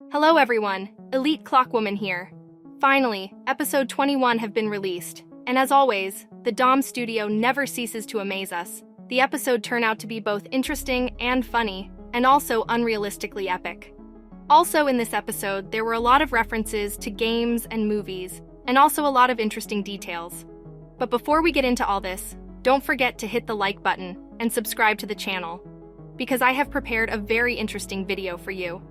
Hello everyone, Elite Clockwoman here. Finally, episode 21 have been released, and as always, the Dom studio never ceases to amaze us. The episode turned out to be both interesting and funny, and also unrealistically epic. Also in this episode, there were a lot of references to games and movies, and also a lot of interesting details. But before we get into all this, don't forget to hit the like button and subscribe to the channel, because I have prepared a very interesting video for you.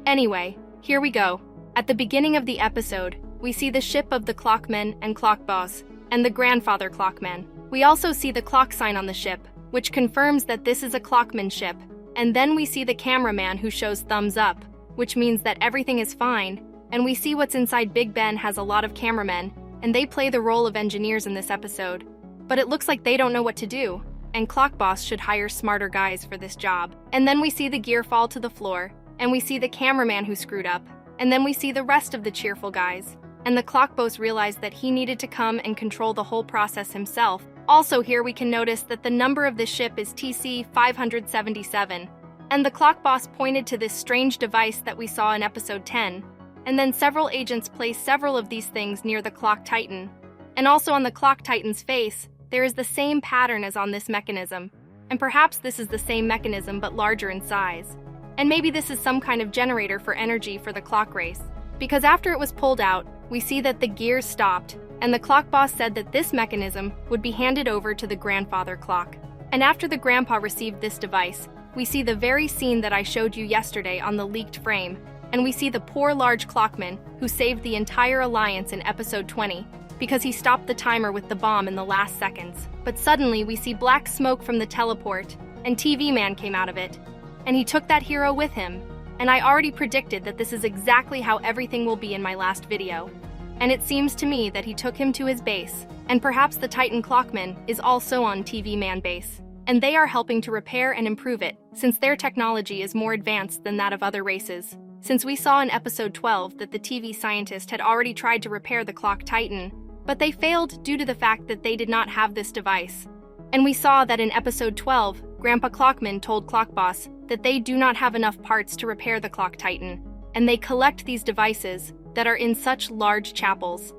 Anyway, here we go. At the beginning of the episode, we see the ship of the Clockmen and Clockboss, and the Grandfather Clockman. We also see the clock sign on the ship, which confirms that this is a Clockman ship. And then we see the cameraman who shows thumbs up, which means that everything is fine. And we see what's inside Big Ben has a lot of cameramen, and they play the role of engineers in this episode. But it looks like they don't know what to do, and Clockboss should hire smarter guys for this job. And then we see the gear fall to the floor, and we see the cameraman who screwed up, and then we see the rest of the cheerful guys. And the Clockboss realized that he needed to come and control the whole process himself. Also here we can notice that the number of the ship is TC 577. And the Clockboss pointed to this strange device that we saw in episode 10. And then several agents placed several of these things near the Clock Titan. And also on the Clock Titan's face, there is the same pattern as on this mechanism. And perhaps this is the same mechanism but larger in size. And maybe this is some kind of generator for energy for the clock race. Because after it was pulled out, we see that the gears stopped, and the Clockboss said that this mechanism would be handed over to the Grandfather Clock. And after the Grandpa received this device, we see the very scene that I showed you yesterday on the leaked frame, and we see the poor large clockman who saved the entire alliance in episode 20, because he stopped the timer with the bomb in the last seconds. But suddenly we see black smoke from the teleport, and TV Man came out of it. And he took that hero with him, and I already predicted that this is exactly how everything will be in my last video. And it seems to me that he took him to his base, and perhaps the Titan Clockman is also on TV Man base, and they are helping to repair and improve it, since their technology is more advanced than that of other races. Since we saw in episode 12 that the TV scientist had already tried to repair the Clock Titan, but they failed due to the fact that they did not have this device. And we saw that in episode 12, Grandpa Clockman told Clockboss that they do not have enough parts to repair the Clock Titan, and they collect these devices that are in such large chapels.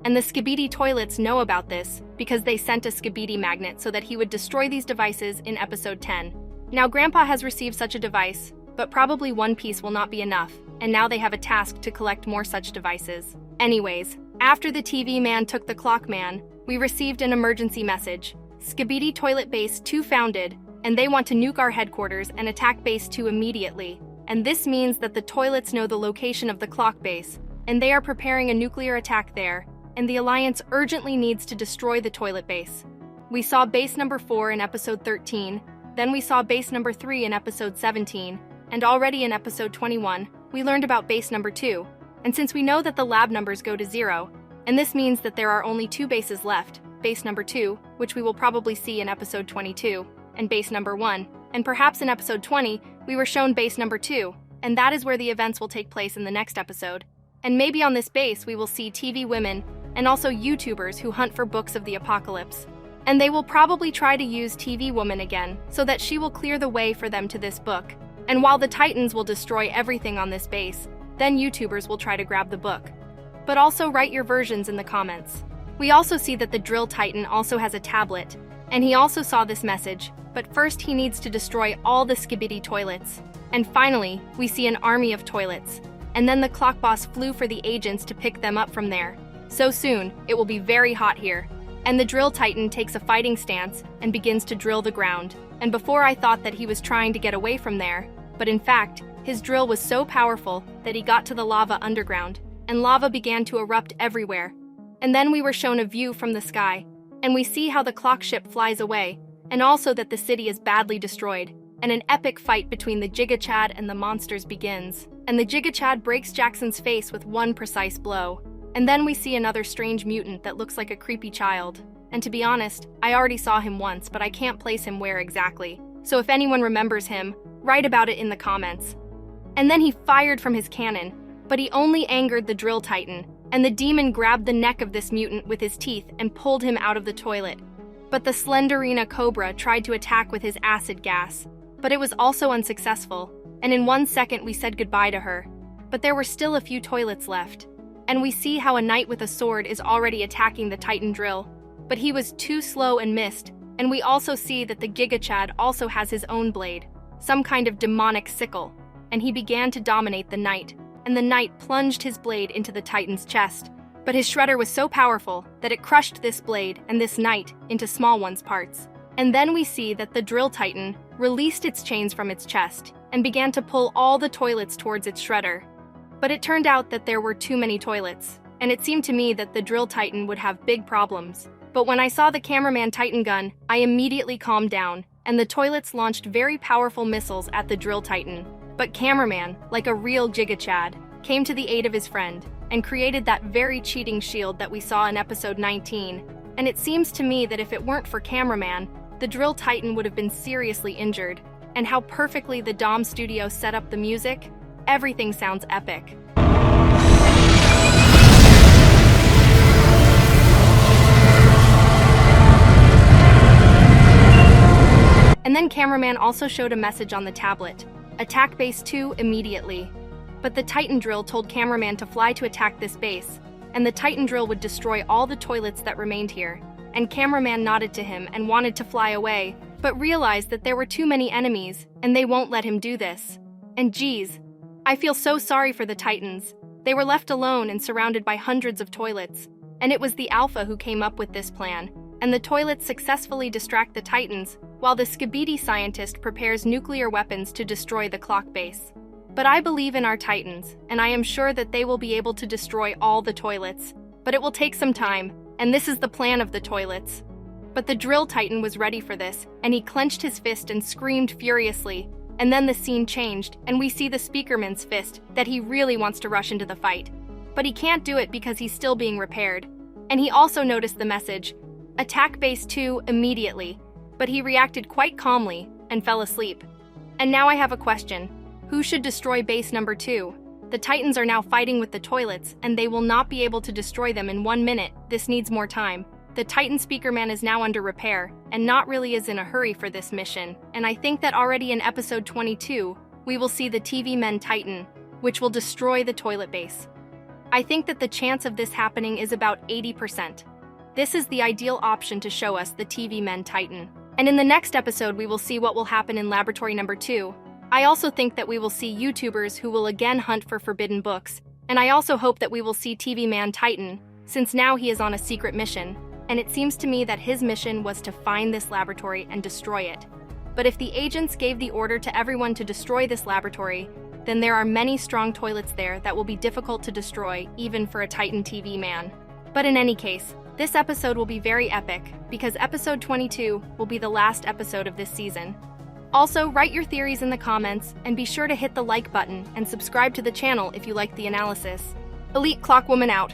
And the SKIBIDI toilets know about this because they sent a SKIBIDI magnet so that he would destroy these devices in episode 10. Now Grandpa has received such a device, but probably one piece will not be enough, and now they have a task to collect more such devices. Anyways, after the TV man took the Clock Man, we received an emergency message. SKIBIDI Toilet Base 2 founded, and they want to nuke our headquarters and attack Base 2 immediately. And this means that the toilets know the location of the clock base, and they are preparing a nuclear attack there, and the Alliance urgently needs to destroy the toilet base. We saw base number 4 in episode 13, then we saw base number 3 in episode 17, and already in episode 21, we learned about base number 2. And since we know that the lab numbers go to 0, and this means that there are only 2 bases left, base number 2, which we will probably see in episode 22, and base number 1, and perhaps in episode 20, we were shown base number 2, and that is where the events will take place in the next episode. And maybe on this base we will see TV women, and also YouTubers who hunt for books of the apocalypse. And they will probably try to use TV Woman again, so that she will clear the way for them to this book. And while the Titans will destroy everything on this base, then YouTubers will try to grab the book. But also write your versions in the comments. We also see that the Drill Titan also has a tablet, and he also saw this message, but first he needs to destroy all the SKIBIDI toilets. And finally, we see an army of toilets, and then the Clockboss flew for the agents to pick them up from there. So soon, it will be very hot here. And the Drill Titan takes a fighting stance and begins to drill the ground. And before I thought that he was trying to get away from there, but in fact, his drill was so powerful that he got to the lava underground, and lava began to erupt everywhere. And then we were shown a view from the sky, and we see how the clock ship flies away, and also that the city is badly destroyed, and an epic fight between the Giga-Chad and the monsters begins. And the Giga-Chad breaks Jackson's face with one precise blow. And then we see another strange mutant that looks like a creepy child. And to be honest, I already saw him once, but I can't place him where exactly. So if anyone remembers him, write about it in the comments. And then he fired from his cannon, but he only angered the Drill Titan, and the demon grabbed the neck of this mutant with his teeth and pulled him out of the toilet. But the Slenderina Cobra tried to attack with his acid gas, but it was also unsuccessful, and in 1 second we said goodbye to her. but there were still a few toilets left. And we see how a knight with a sword is already attacking the Titan drill. But he was too slow and missed, and we also see that the Giga Chad also has his own blade, some kind of demonic sickle, and he began to dominate the knight, and the knight plunged his blade into the Titan's chest. But his shredder was so powerful that it crushed this blade and this knight into small one's parts. And then we see that the drill Titan released its chains from its chest and began to pull all the toilets towards its shredder. But it turned out that there were too many toilets, and it seemed to me that the drill Titan would have big problems. But when I saw the cameraman Titan gun, I immediately calmed down, and the toilets launched very powerful missiles at the drill Titan. But cameraman, like a real Giga Chad, came to the aid of his friend and created that very cheating shield that we saw in episode 19. And it seems to me that if it weren't for cameraman, the drill Titan would have been seriously injured. And how perfectly the Dom Studio set up the music, everything sounds epic. And then cameraman also showed a message on the tablet. Attack base 2 immediately. But the Titan drill told cameraman to fly to attack this base, and the Titan drill would destroy all the toilets that remained here. And cameraman nodded to him and wanted to fly away, but realized that there were too many enemies, and they won't let him do this. And geez, I feel so sorry for the Titans. They were left alone and surrounded by hundreds of toilets. And it was the Alpha who came up with this plan. And the toilets successfully distract the Titans, while the SKIBIDI scientist prepares nuclear weapons to destroy the clock base. But I believe in our Titans, and I am sure that they will be able to destroy all the toilets. But it will take some time, and this is the plan of the toilets. But the drill Titan was ready for this, and he clenched his fist and screamed furiously. And then the scene changed, and we see the speakerman's fist that he really wants to rush into the fight. But he can't do it because he's still being repaired. And he also noticed the message, attack base 2 immediately. But he reacted quite calmly and fell asleep. And now I have a question. Who should destroy base number 2? The Titans are now fighting with the toilets, and they will not be able to destroy them in 1 minute. This needs more time. The Titan Speakerman is now under repair, and not really is in a hurry for this mission. And I think that already in episode 22, we will see the TV Men Titan, which will destroy the toilet base. I think that the chance of this happening is about 80%. This is the ideal option to show us the TV Men Titan. And in the next episode, we will see what will happen in laboratory number 2. I also think that we will see YouTubers who will again hunt for forbidden books. And I also hope that we will see TV Man Titan, since now he is on a secret mission. And it seems to me that his mission was to find this laboratory and destroy it. But if the agents gave the order to everyone to destroy this laboratory, then there are many strong toilets there that will be difficult to destroy, even for a Titan TV man. But in any case, this episode will be very epic, because episode 22 will be the last episode of this season. Also, write your theories in the comments, and be sure to hit the like button and subscribe to the channel if you like the analysis. Elite Clockwoman out.